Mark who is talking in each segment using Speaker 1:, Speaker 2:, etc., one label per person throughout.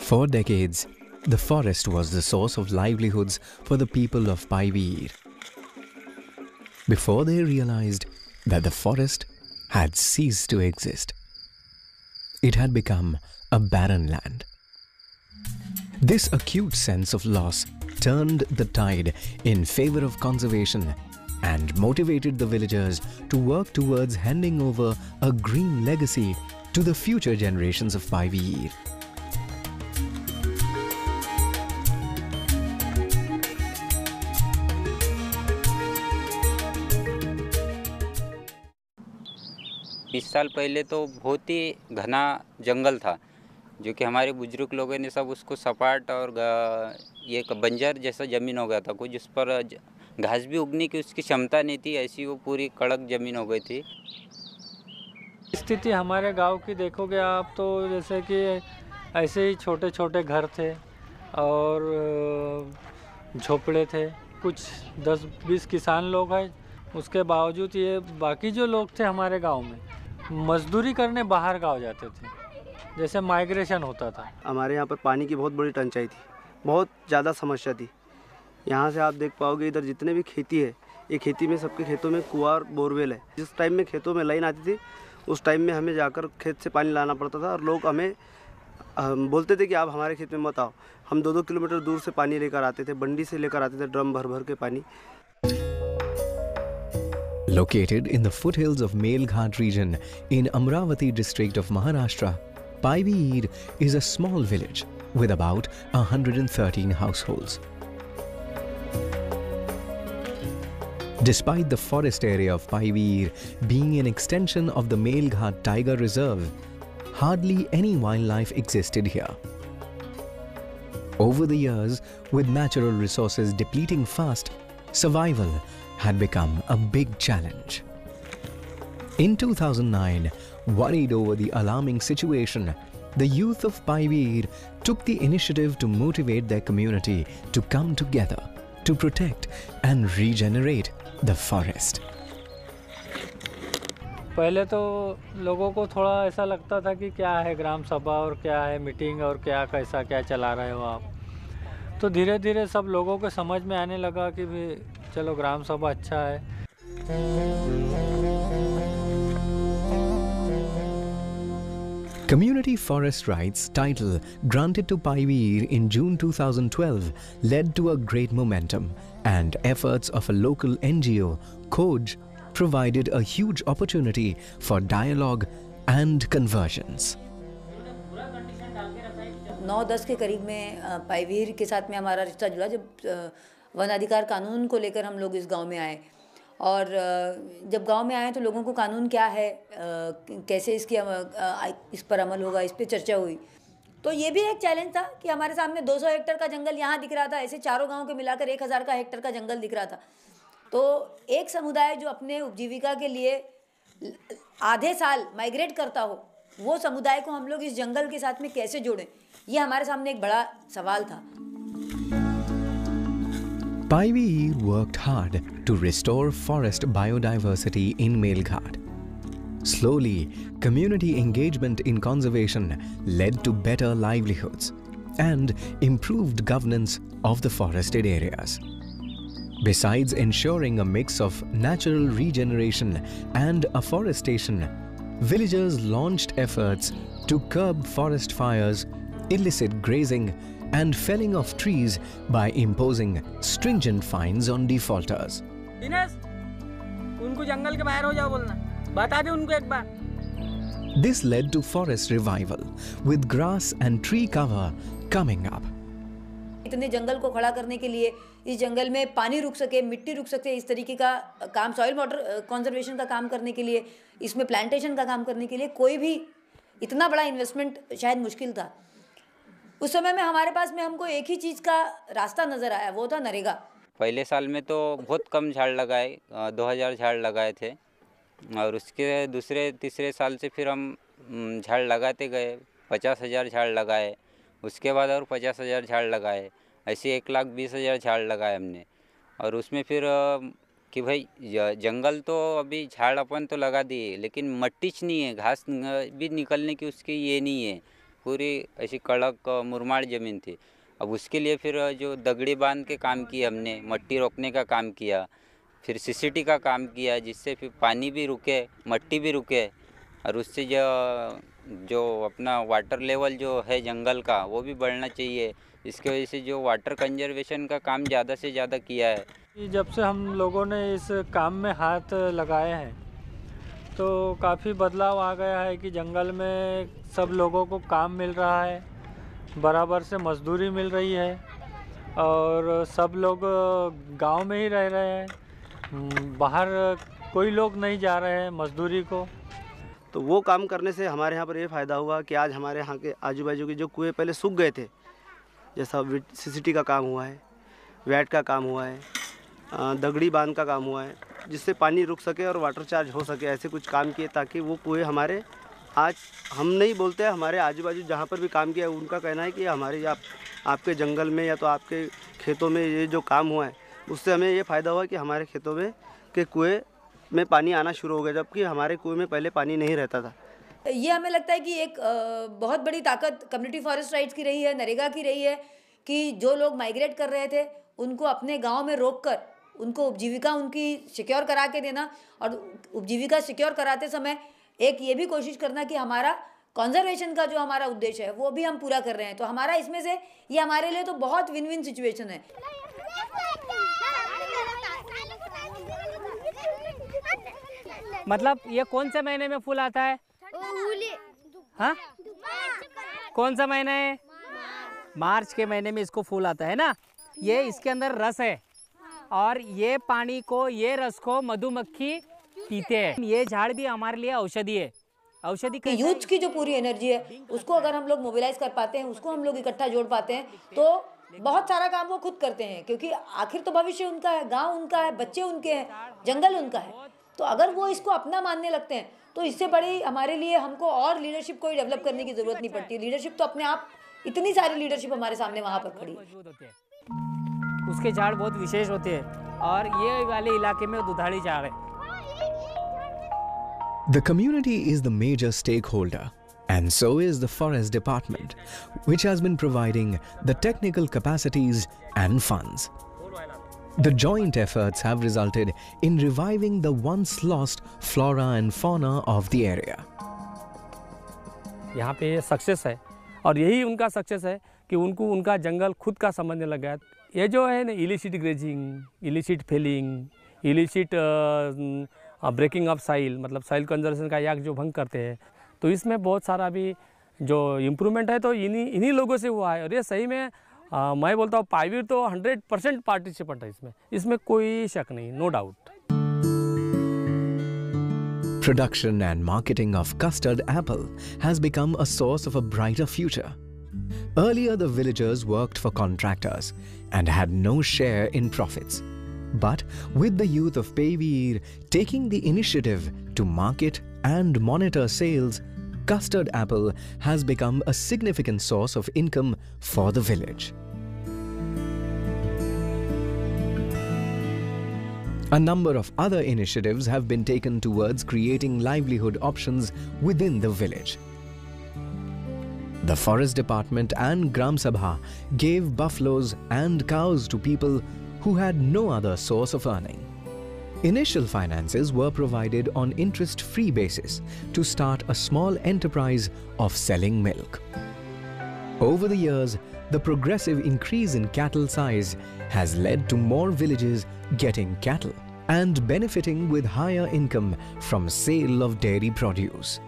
Speaker 1: For decades, the forest was the source of livelihoods for the people of Paiveer. Before they realized that the forest had ceased to exist, it had become a barren land. This acute sense of loss turned the tide in favor of conservation and motivated the villagers to work towards handing over a green legacy to the future generations of Paiveer.
Speaker 2: इस साल पहले तो बहुत ही घना जंगल था, जो कि हमारे बुजुर्ग लोगों ने सब उसको सपाट और ये बंजर जैसा ज़मीन हो गया था। कुछ उस पर घास भी उगने की उसकी क्षमता नहीं थी, ऐसी वो पूरी कड़क ज़मीन हो गई थी।
Speaker 3: स्थिति हमारे गांव की देखोगे आप तो जैसे कि ऐसे ही छोटे छोटे घर थे और झोपड़े थे। कुछ 10-20 किसान लोग हैं, उसके बावजूद ये बाकी जो लोग थे हमारे गांव में मजदूरी करने बाहर गांव जाते थे, जैसे माइग्रेशन होता था।
Speaker 4: हमारे यहाँ पर पानी की बहुत बड़ी टंचाई थी, बहुत ज़्यादा समस्या थी। यहाँ से आप देख पाओगे इधर जितने भी खेती है, ये खेती में सबके खेतों में कुआं और बोरवेल है। जिस टाइम में खेतों में लाइन आती थी उस टाइम में हमें जाकर खेत से पानी लाना पड़ता था और लोग हमें बोलते थे कि आप हमारे खेत में मत आओ। हम 2-2 किलोमीटर दूर से पानी लेकर आते थे, बंडी से लेकर आते थे ड्रम भर भर के पानी।
Speaker 1: Located in the foothills of Melghat region in Amravati district of Maharashtra, Paiveer is a small village with about 113 households. Despite the forest area of Paiveer being an extension of the Melghat Tiger Reserve, hardly any wildlife existed here. Over the years, with natural resources depleting fast, survival had become a big challenge. In 2009, worried over the alarming situation, the youth of Paiveer took the initiative to motivate their community to come together to protect and regenerate the forest.
Speaker 3: पहले तो लोगों को थोड़ा ऐसा लगता था कि क्या है ग्राम सभा और क्या है मीटिंग और क्या कैसा क्या चला रहे हो आप। तो धीरे धीरे सब लोगों को समझ में आने लगा कि भी चलो ग्राम सभा अच्छा है।
Speaker 1: Community Forest Rights title granted to Paiveer in June 2012 led to a great momentum, and efforts of a local NGO, Khoj, provided a huge opportunity for dialogue and conversions.
Speaker 5: 9-10 के करीब में पाइवीर के साथ में हमारा रिश्ता जुड़ा जब वन अधिकार कानून को लेकर हम लोग इस गांव में आए। और जब गांव में आए तो लोगों को कानून क्या है, कैसे इस पर अमल होगा, इस पर चर्चा हुई। तो ये भी एक चैलेंज था कि हमारे सामने 200 हेक्टेयर का जंगल यहाँ दिख रहा था, ऐसे चारों गाँव के मिलाकर 1000 का हेक्टेयर का जंगल दिख रहा था। तो एक समुदाय जो अपने उपजीविका के लिए आधे साल माइग्रेट करता हो, वो समुदाय को हम लोग इस जंगल के साथ में कैसे जोड़ें, ये हमारे सामने एक बड़ा सवाल था।
Speaker 1: Paiveer worked hard to restore forest biodiversity in Melghat. Slowly, community engagement in conservation led to better livelihoods and improved governance of the forested areas. Besides ensuring a mix of natural regeneration and afforestation, villagers launched efforts to curb forest fires, illicit grazing, and felling of trees by imposing stringent fines on defaulters.
Speaker 6: उनको जंगल के बाहर हो जाओ बोलना, बता दे उनको एक बार।
Speaker 1: This led to forest revival, with grass and tree cover coming up.
Speaker 5: इतने जंगल को खड़ा करने के लिए, इस जंगल में पानी रुक सके, मिट्टी रुक सके, इस तरीके का काम, सॉइल वाटर कंजर्वेशन का काम करने के लिए, इसमें प्लांटेशन का काम करने के लिए कोई भी इतना बड़ा इन्वेस्टमेंट शायद मुश्किल था। उस समय में हमारे पास में हमको एक ही चीज़ का रास्ता नज़र आया, वो था नरेगा।
Speaker 2: पहले साल में तो बहुत कम झाड़ लगाए, 2000 झाड़ लगाए थे, और उसके दूसरे तीसरे साल से फिर हम झाड़ लगाते गए, 50,000 झाड़ लगाए, उसके बाद और 50,000 झाड़ लगाए, ऐसे 1,20,000 झाड़ लगाए हमने। और उसमें फिर कि भाई जंगल तो अभी झाड़ अपन तो लगा दिए, लेकिन मट्टीच नहीं है, घास भी निकलने की उसकी ये नहीं है। पूरी ऐसी कड़क मुरमाड़ ज़मीन थी। अब उसके लिए फिर जो दगड़ी बांध के काम किया हमने, मट्टी रोकने का काम किया, फिर सीसीटी का काम किया, जिससे फिर पानी भी रुके, मट्टी भी रुके, और उससे जो अपना वाटर लेवल जो है जंगल का वो भी बढ़ना चाहिए। इसकी वजह से जो वाटर कंजर्वेशन का काम ज़्यादा से ज़्यादा किया है।
Speaker 3: जब से हम लोगों ने इस काम में हाथ लगाए हैं तो काफ़ी बदलाव आ गया है कि जंगल में सब लोगों को काम मिल रहा है, बराबर से मजदूरी मिल रही है और सब लोग गांव में ही रह रहे हैं, बाहर कोई लोग नहीं जा रहे हैं मजदूरी को।
Speaker 4: तो वो काम करने से हमारे यहाँ पर ये फ़ायदा हुआ कि आज हमारे यहाँ के आजू बाजू के जो कुएँ पहले सूख गए थे, जैसा सीसीटी का काम हुआ है, वैट का काम हुआ है, दगड़ी बांध का काम हुआ है, जिससे पानी रुक सके और वाटर चार्ज हो सके, ऐसे कुछ काम किए ताकि वो कुएँ हमारे, आज हम नहीं बोलते हैं, हमारे आजू बाजू जहाँ पर भी काम किया उनका कहना है कि हमारे आपके जंगल में या तो आपके खेतों में ये जो काम हुआ है उससे हमें ये फ़ायदा हुआ कि हमारे खेतों में के कुएँ में पानी आना शुरू हो गया, जबकि हमारे कुएँ में पहले पानी नहीं रहता था।
Speaker 5: ये हमें लगता है कि एक बहुत बड़ी ताकत कम्युनिटी फॉरेस्ट राइट्स की रही है, नरेगा की रही है, कि जो लोग माइग्रेट कर रहे थे उनको अपने गांव में रोककर उनको उपजीविका उनकी सिक्योर करा के देना, और उपजीविका सिक्योर कराते समय एक ये भी कोशिश करना कि हमारा कंजर्वेशन का जो हमारा उद्देश्य है वो भी हम पूरा कर रहे हैं। तो हमारा इसमें से ये हमारे लिए तो बहुत विन विन सिचुएशन है।
Speaker 6: मतलब ये कौन से महीने में फूल आता है? हाँ, कौन सा महीना है? मार्च के महीने में इसको फूल आता है ना। ये इसके अंदर रस है और ये पानी को, ये रस को मधुमक्खी पीते हैं। ये झाड़ भी हमारे लिए औषधि है। औषधि
Speaker 5: कि यूथ की जो पूरी एनर्जी है उसको अगर हम लोग मोबिलाइज कर पाते हैं, उसको हम लोग इकट्ठा जोड़ पाते हैं, तो बहुत सारा काम वो खुद करते हैं, क्योंकि आखिर तो भविष्य उनका है, गांव उनका है, बच्चे उनके हैं, जंगल उनका है। तो अगर वो इसको अपना मानने लगते हैं तो इससे बड़ी हमारे लिए हमको और लीडरशिप को डेवलप करने की जरूरत नहीं पड़ती। लीडरशिप तो अपने आप, इतनी सारी लीडरशिप हमारे सामने वहाँ पर खड़ी है।
Speaker 6: उसके झाड़ बहुत विशेष होते हैं और ये वाले इलाके में दुधाली झाड़ है।
Speaker 1: The community is the major stakeholder, and so is the Forest Department, which has been providing the technical capacities and funds. The joint efforts have resulted in reviving the once lost flora and fauna of the area.
Speaker 7: यहाँ पे success है और यही उनका success है कि उनको उनका जंगल खुद का समझने लगा है। ये जो है ना illicit grazing, illicit felling, illicit breaking off soil, मतलब साइल कंजर्वेशन का याक जो भंग करते हैं, तो इसमें बहुत सारा भी जो इम्प्रूवमेंट है तो इन्हीं लोगों से हुआ है। और ये सही में मैं बोलता हूँ पायवीर तो 100% पार्टिसिपेंट है इसमें कोई शक नहीं, no doubt.
Speaker 1: Production and marketing of custard apple has become a source of a brighter future. Earlier, the villagers worked for contractors and had no share in profits. But with the youth of Payveer taking the initiative to market and monitor sales, custard apple has become a significant source of income for the village. A number of other initiatives have been taken towards creating livelihood options within the village. The Forest Department and Gram Sabha gave buffaloes and cows to people who had no other source of earning. Initial finances were provided on interest-free basis to start a small enterprise of selling milk. Over the years, the progressive increase in cattle size has led to more villages getting cattle and benefiting with higher income from sale of dairy produce.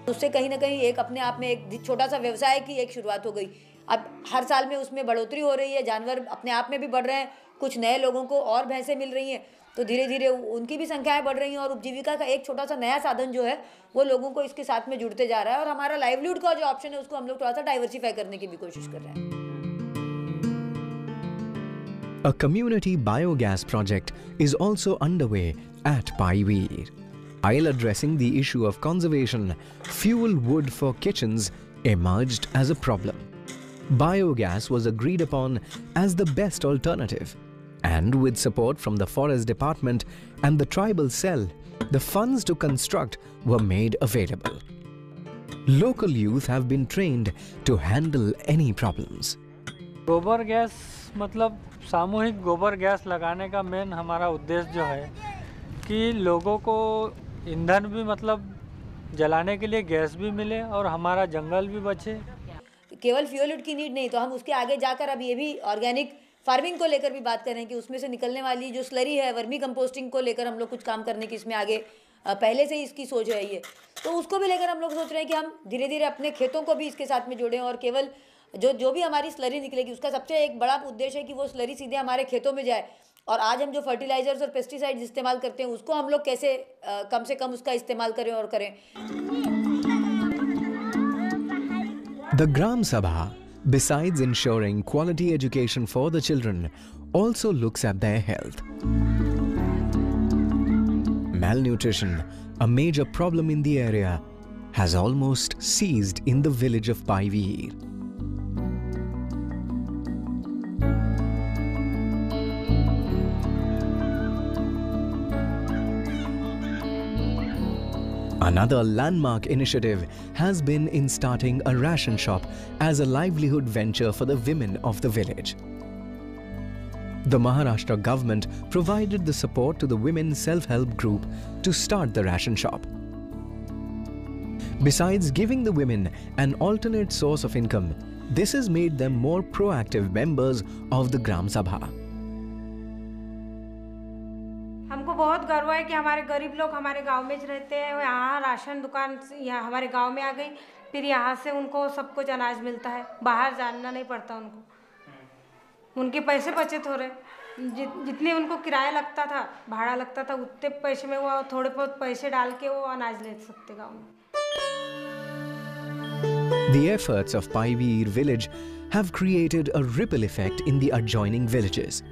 Speaker 5: उससे कहीं ना कहीं एक अपने आप में एक छोटा सा व्यवसाय की एक शुरुआत हो गई। अब हर साल में उसमें बढ़ोतरी हो रही है, जानवर अपने आप में भी बढ़ रहे हैं, कुछ नए लोगों को और भैंसें मिल रही हैं, तो धीरे धीरे उनकी भी संख्याएं बढ़ रही हैं और उपजीविका का एक छोटा सा नया साधन जो है वो लोगों को इसके साथ में जुड़ते जा रहा है। और हमारा लाइवलीहुड का जो ऑप्शन है उसको हम लोग थोड़ा सा डाइवर्सिफाई करने की भी कोशिश कर रहे हैं।
Speaker 1: A community biogas project is also underway at Payveer. While addressing the issue of conservation, fuel wood for kitchens emerged as a problem. Biogas was agreed upon as the best alternative, and with support from the Forest Department and the tribal cell, the funds to construct were made available. Local youth have been trained to handle any problems.
Speaker 3: गोबर gas मतलब सामूहिक गोबर gas लगाने का main हमारा उद्देश्य जो है कि लोगों को ईंधन भी मतलब जलाने के लिए गैस भी मिले और हमारा जंगल भी बचे।
Speaker 5: केवल फ्यूल की नीड नहीं, तो हम उसके आगे जाकर अब ये भी ऑर्गेनिक फार्मिंग को लेकर भी बात करें कि उसमें से निकलने वाली जो स्लरी है, वर्मी कंपोस्टिंग को लेकर हम लोग कुछ काम करने की इसमें आगे पहले से ही इसकी सोच है ये, तो उसको भी लेकर हम लोग सोच रहे हैं कि हम धीरे धीरे अपने खेतों को भी इसके साथ में जोड़ें और केवल जो भी हमारी स्लरी निकलेगी उसका सबसे एक बड़ा उद्देश्य है कि वो स्लरी सीधे हमारे खेतों में जाए। और आज हम जो फर्टिलाइजर्स और पेस्टिसाइड्स इस्तेमाल करते हैं उसको हम लोग कैसे कम से कम उसका इस्तेमाल करें और करें।
Speaker 1: The Gram Sabha, besides ensuring quality education for the children, also looks at their health. Malnutrition, a major problem in the area, has almost ceased in the village of Paivir. Another landmark initiative has been in starting a ration shop as a livelihood venture for the women of the village. The Maharashtra government provided the support to the women self-help group to start the ration shop. Besides giving the women an alternate source of income, this has made them more proactive members of the Gram Sabha.
Speaker 8: हमको बहुत गर्व है कि हमारे गरीब लोग हमारे गांव में रहते हैं, यहाँ राशन दुकान यहाँ हमारे गांव में आ गई, फिर यहाँ से उनको सब कुछ अनाज मिलता है, बाहर जाना नहीं पड़ता उनको, उनके पैसे बचत हो रहे, जितने उनको किराया लगता था, भाड़ा लगता था, उतने पैसे में वो थोड़े बहुत पैसे डाल के वो अनाज ले सकते गाँव में।
Speaker 1: The efforts of Paivir village have created a ripple effect in the adjoining villages.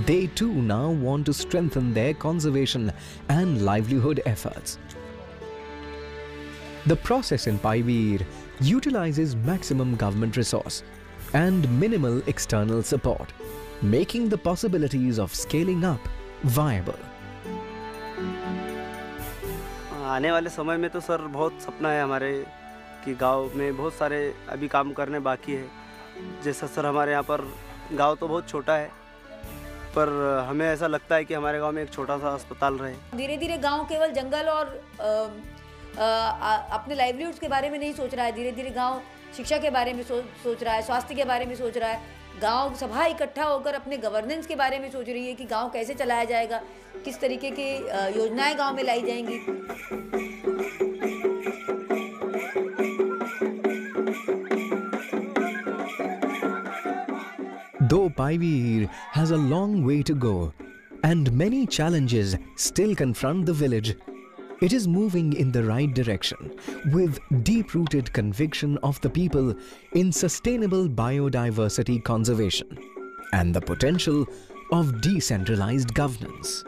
Speaker 1: They too now want to strengthen their conservation and livelihood efforts. The process in Paivir utilizes maximum government resource and minimal external support, making the possibilities of scaling up viable.
Speaker 4: आने वाले समय में तो sir बहुत सपना है हमारे कि गांव में बहुत सारे अभी काम करने बाकी है। जैसा सर हमारे यहाँ पर गांव तो बहुत छोटा है, पर हमें ऐसा लगता है कि हमारे गांव में एक छोटा सा अस्पताल रहे।
Speaker 5: धीरे धीरे गांव केवल जंगल और अपने लाइवलीहुड्स के बारे में नहीं सोच रहा है, धीरे धीरे गांव शिक्षा के बारे में सोच रहा है, स्वास्थ्य के बारे में सोच रहा है। गांव सभा इकट्ठा होकर अपने गवर्नेंस के बारे में सोच रही है कि गांव कैसे चलाया जाएगा, किस तरीके की योजनाएं गांव में लाई जाएंगी।
Speaker 1: Though Paivir has a long way to go and many challenges still confront the village, it is moving in the right direction with deep-rooted conviction of the people in sustainable biodiversity conservation and the potential of decentralized governance.